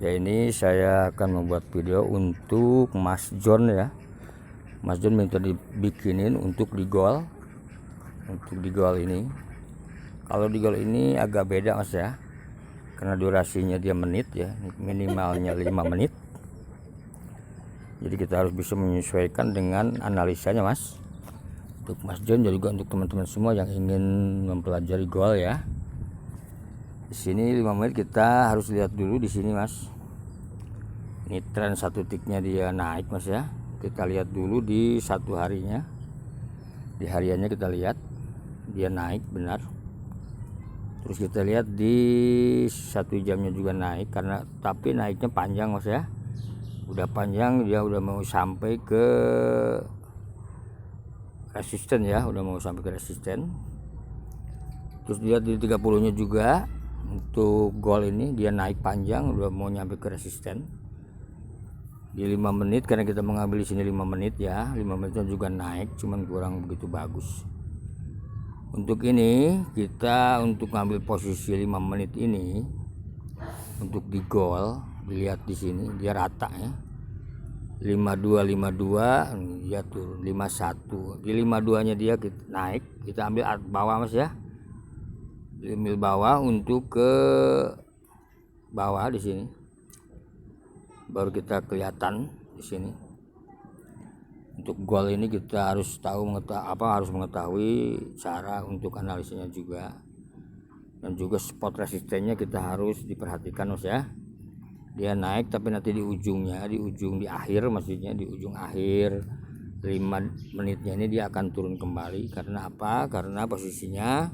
Ya, ini saya akan membuat video untuk Mas John ya. Mas John minta dibikinin untuk di gol. Untuk di gol ini, kalau di gol ini agak beda Mas ya, karena durasinya dia menit ya, minimalnya 5 menit. Jadi kita harus bisa menyesuaikan dengan analisanya Mas. Untuk Mas John dan juga untuk teman-teman semua yang ingin mempelajari gol ya. Di sini 5 menit kita harus lihat dulu di sini Mas. Ini tren 1 tiknya dia naik Mas ya. Kita lihat dulu di 1 harinya. Di hariannya kita lihat dia naik benar. Terus kita lihat di 1 jamnya juga naik, karena tapi naiknya panjang Mas ya. Udah panjang, dia udah mau sampai ke resisten ya, udah mau sampai ke resisten. Terus lihat di 30-nya juga untuk gol ini dia naik panjang, udah mau nyampe ke resisten. Di 5 menit, karena kita mengambil di sini 5 menit ya, 5 menitnya juga naik, cuman kurang begitu bagus. Untuk ini kita untuk ngambil posisi 5 menit ini untuk di gol, dilihat di sini dia rata ya. 52 dia turun 51. Di 52-nya dia naik, kita ambil bawah Mas ya. Ambil bawah untuk ke bawah di sini. Baru kita kelihatan di sini. Untuk gol ini kita harus tahu harus mengetahui cara untuk analisanya juga. Dan juga spot resistennya kita harus diperhatikan Mas ya. Dia naik tapi nanti di ujungnya, di akhir maksudnya, di ujung akhir 5 menitnya ini dia akan turun kembali. Karena apa? Karena posisinya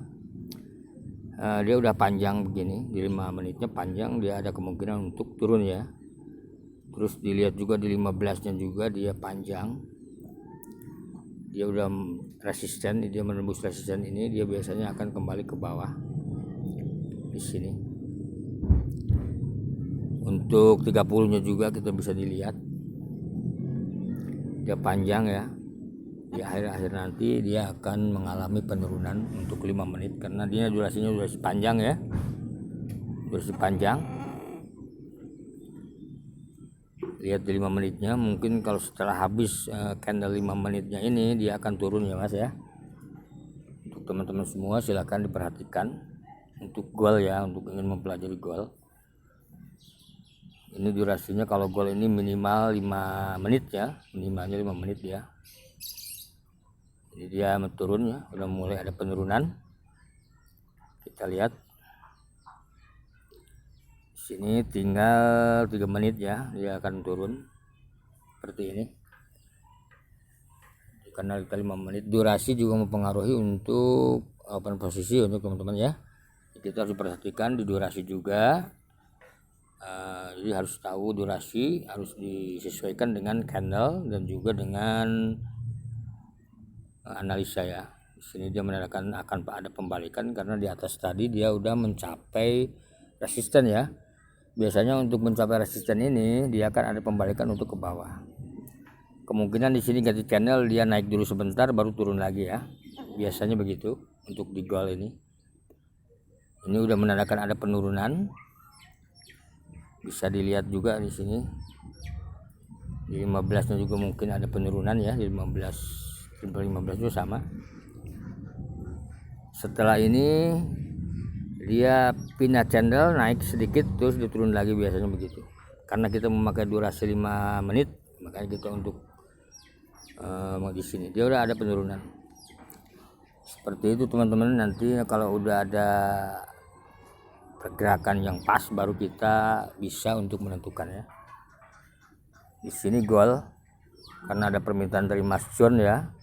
dia udah panjang begini, di 5 menitnya panjang, dia ada kemungkinan untuk turun ya. Terus dilihat juga di 15-nya juga dia panjang, dia udah resisten, dia menembus resisten ini, dia biasanya akan kembali ke bawah di sini. Untuk 30-nya juga kita bisa dilihat dia panjang ya. Di akhir-akhir nanti dia akan mengalami penurunan untuk 5 menit, karena dia durasinya durasi panjang ya, durasi panjang. Lihat di 5 menitnya, mungkin kalau setelah habis candle 5 menitnya ini dia akan turun ya Mas ya. Untuk teman-teman semua silahkan diperhatikan untuk gol ya, untuk ingin mempelajari gol. Ini durasinya kalau gol ini minimal 5 menit ya, minimalnya 5 menit ya. Jadi dia menurun ya, udah mulai ada penurunan. Kita lihat sini tinggal 3 menit ya, dia akan turun seperti ini. Karena kita 5 menit, durasi juga mempengaruhi untuk open posisi untuk teman-teman ya. Kita harus perhatikan di durasi juga. Jadi harus tahu durasi, harus disesuaikan dengan candle dan juga dengan analisa ya. Di sini dia menandakan akan ada pembalikan karena di atas tadi dia udah mencapai resisten ya. Biasanya untuk mencapai resisten ini dia akan ada pembalikan untuk ke bawah. Kemungkinan di sini ganti channel, dia naik dulu sebentar baru turun lagi ya. Biasanya begitu untuk di gol ini. Ini udah menandakan ada penurunan. Bisa dilihat juga di sini. Di 15-nya juga mungkin ada penurunan ya, di 15 juga sama. Setelah ini dia pindah channel, naik sedikit terus diturun lagi, biasanya begitu. Karena kita memakai durasi 5 menit, makanya kita untuk di sini dia udah ada penurunan. Seperti itu teman-teman. Nanti kalau udah ada pergerakan yang pas baru kita bisa untuk menentukan ya. Di sini gol, karena ada permintaan dari Mas John ya,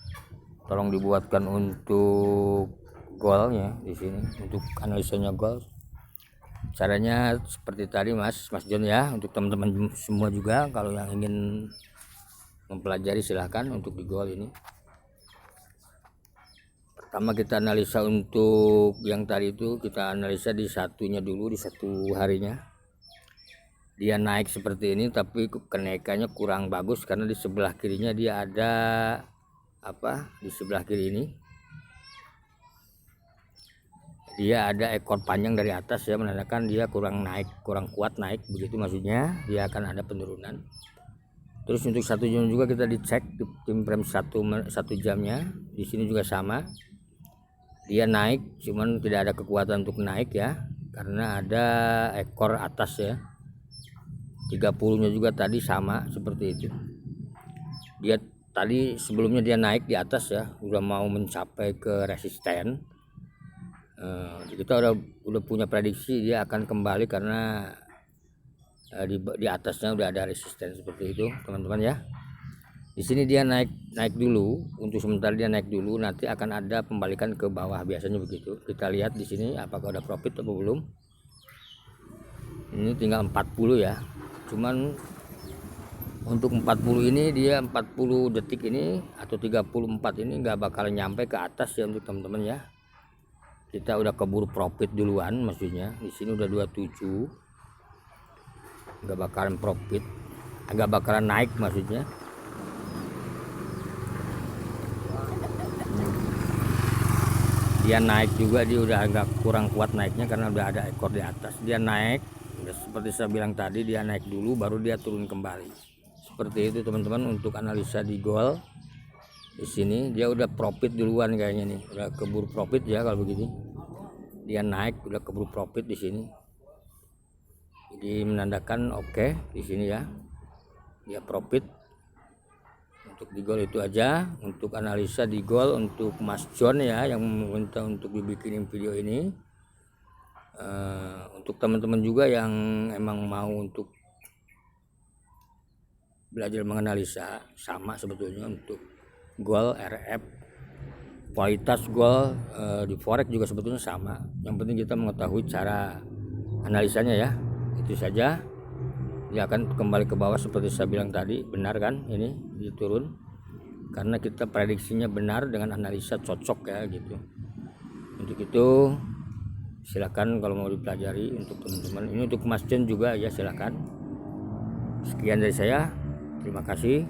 tolong dibuatkan untuk golnya di sini, untuk analisanya gol. Caranya seperti tadi Mas John ya. Untuk teman-teman semua juga kalau yang ingin mempelajari silahkan untuk di gol ini. Pertama kita analisa untuk yang tadi itu, kita analisa di satunya dulu, di 1 harinya. Dia naik seperti ini tapi kenaikannya kurang bagus karena di sebelah kirinya dia ada di sebelah kiri ini dia ada ekor panjang dari atas ya, menandakan dia kurang kuat naik begitu, maksudnya dia akan ada penurunan. Terus untuk 1 jam juga kita dicek di tim frame 1 jamnya, di sini juga sama, dia naik cuman tidak ada kekuatan untuk naik ya, karena ada ekor atas ya. 30-nya juga tadi sama seperti itu. Dia tadi sebelumnya dia naik di atas ya, udah mau mencapai ke resisten. Kita udah punya prediksi dia akan kembali karena di atasnya udah ada resisten seperti itu teman-teman ya. Di sini dia naik dulu, untuk sementara dia naik dulu, nanti akan ada pembalikan ke bawah, biasanya begitu. Kita lihat di sini apakah udah profit atau belum. Ini tinggal 40 ya, cuman untuk 40 ini dia 40 detik ini atau 34 ini nggak bakal nyampe ke atas ya untuk teman-teman ya. Kita udah keburu profit duluan, maksudnya di sini udah 27, nggak bakalan profit, nggak bakalan naik maksudnya. Dia naik juga, dia udah agak kurang kuat naiknya karena udah ada ekor di atas. Dia naik, seperti saya bilang tadi, dia naik dulu baru dia turun kembali. Seperti itu teman-teman untuk analisa di gold. Di sini dia udah profit duluan kayaknya nih, udah keburu profit ya kalau begini. Dia naik udah keburu profit di sini. Jadi menandakan oke di sini ya. Dia profit. Untuk di gold itu aja untuk analisa di gold. Untuk Mas John ya yang meminta untuk dibikinin video ini. Untuk teman-teman juga yang emang mau untuk belajar menganalisa, sama sebetulnya untuk gold, RF, kualitas gold di forex juga sebetulnya sama. Yang penting kita mengetahui cara analisanya ya. Itu saja. Dia akan kembali ke bawah seperti saya bilang tadi, benar kan, ini diturun karena kita prediksinya benar dengan analisa cocok ya gitu. Untuk itu silakan kalau mau dipelajari untuk teman-teman. Ini untuk Mas Jen juga ya, silakan. Sekian dari saya, terima kasih.